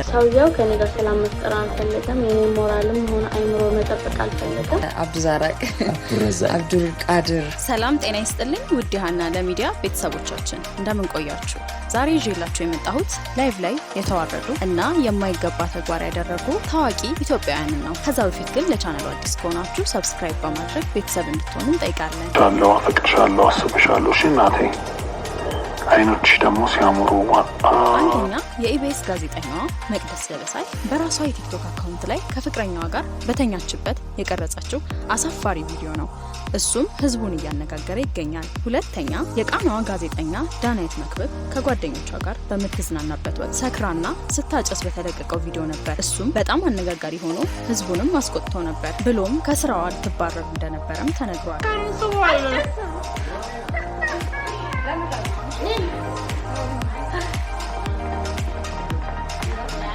ሰውየው ከኔ ጋር ሰላም መፍጠር አልፈለገም። የኔ ሞራልም ሆነ አይምሮ መጠበቅ አልፈለገም። አብዱዛራቅ አብዱል ቃድር ሰላም ጤና ይስጥልኝ ውድ ሀና ለሚዲያ ቤተሰቦቻችን እንደምን ቆያችሁ? ዛሬ ይዤላችሁ የመጣሁት ላይቭ ላይ የተዋረዱ እና የማይገባ ተግባር ያደረጉ ታዋቂ ኢትዮጵያውያንን ነው። ከዛ በፊት ግን ለቻናሉ አዲስ ከሆናችሁ ሰብስክራይብ በማድረግ ቤተሰብ እንድትሆኑ እንጠይቃለን። ቻለው አፈቅርሻለሁ አስብሻለሁ እሺ እናቴ አይኖች ደግሞ ሲያምሩ አንደኛ የኢቢኤስ ጋዜጠኛዋ መቅደስ ደበሳይ በራሷ የቲክቶክ አካውንት ላይ ከፍቅረኛዋ ጋር በተኛችበት የቀረጸችው አሳፋሪ ቪዲዮ ነው። እሱም ህዝቡን እያነጋገረ ይገኛል። ሁለተኛ የቃናዋ ጋዜጠኛ ዳናይት መክብብ ከጓደኞቿ ጋር በምትዝናናበት ወቅት ሰክራና ስታጨስ በተለቀቀው ቪዲዮ ነበር። እሱም በጣም አነጋጋሪ ሆኖ ህዝቡንም አስቆጥቶ ነበር። ብሎም ከስራዋ ልትባረር እንደነበረም ተነግሯል።